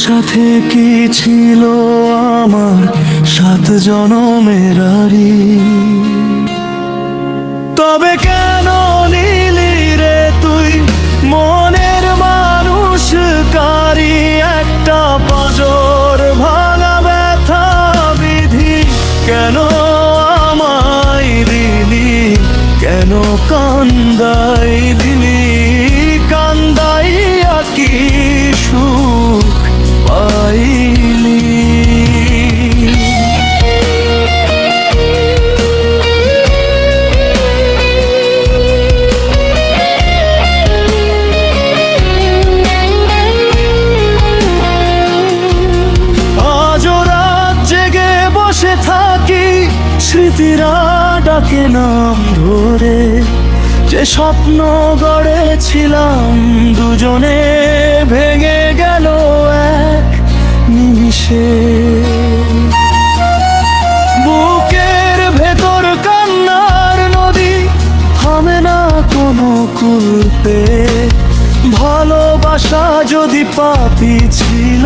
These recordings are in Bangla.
সাথে কি ছিল আমার 7 জনমের আরি? তবে কেন নিলি রে তুই মনের মানুষ কারি? একটা পাজর ভাঙা ব্যথা বিধি কেন আমায় দিলি? কেন কান্দাই দিলি? কান্দাইয়া কি সুখ পাইলি? স্মৃতিরা ডাকে নাম ধরে, যে স্বপ্ন গড়েছিলাম দুজনে ভেঙে গেল এক নিমিষে। বুকের ভেতর কান্নার নদী থামে না কোনো কুলপে। ভালোবাসা যদি পাপী ছিল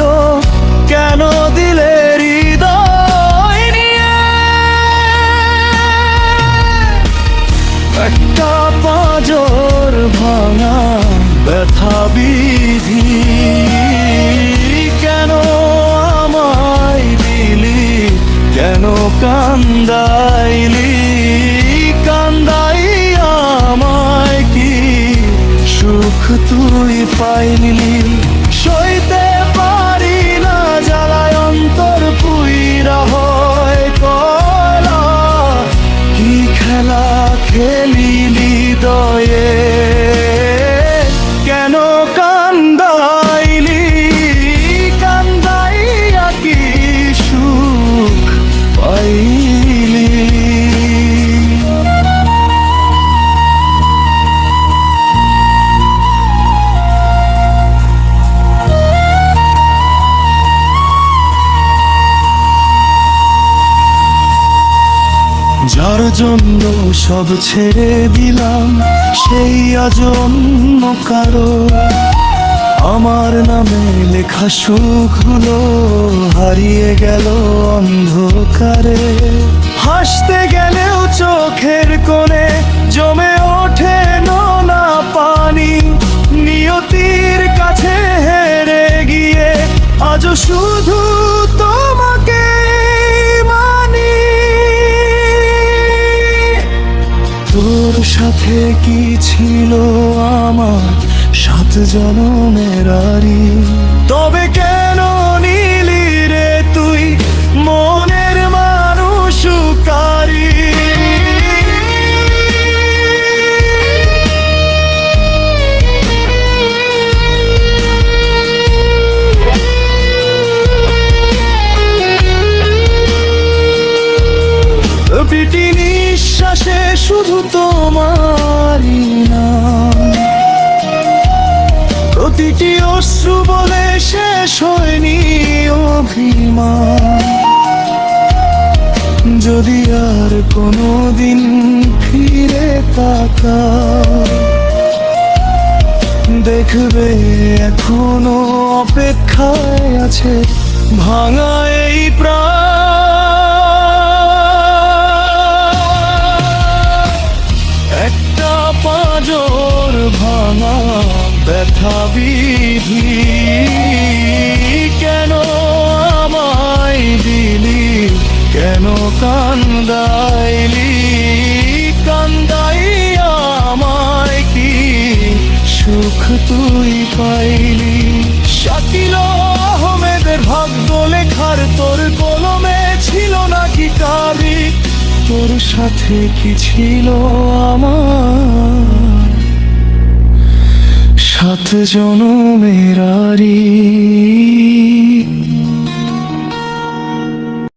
কেন দিলে হৃদয় নিয়ে? একটা পাজর ভাঙা ব্যথা বিধি কেন আমায় দিলি? কেন কান্দাইলি? কান্দাইয়া আমায় কি সুখ তুই পাইলি? সইতে পারি না জ্বালায় অন্তর পুইরা হয় কলা। কি খেলা খেলিলি দয়ে? কেন কান্দাইলি? কান্দাইয়া কি সুখ পাইলি? যার জন্য সব ছেড়ে দিলাম সেই আজ অন্য কারো। আমার নামে লেখা সুখগুলো হারিয়ে গেল অন্ধকারে। হাসতে গেলেও চোখের কোণে জমে ওঠে নোনা পানি। নিয়তির কাছে হেরে গিয়ে আজও শুধু তোমাকে মানি। তোর সাথে কি ছিল আমার 7 জনমের আরি? তবে কেন নিলি রে তুই মনের মানুষ কারি? প্রতিটি নিঃশ্বাসে শুধু তোমারই নাম। প্রতিটি অশ্রু বলে শেষ হয়নি অভিমান। যদি আর কোনোদিন ফিরে তাকাও দেখবে এখনো অপেক্ষায় আছে ভাঙা এই প্রাণ। একটা পাজর ভাঙা ব্যথা বিধি কেন আমায় দিলি? কেন কান্দাইলি? কান্দাইয়া আমায় কি সুখ তুই পাইলি? শাকিল আহমেদের ভাগ্য লেখার তোর কলমে ছিল নাকি কালি? তোর সাথে কি ছিল আমার 7 জনমের আরি?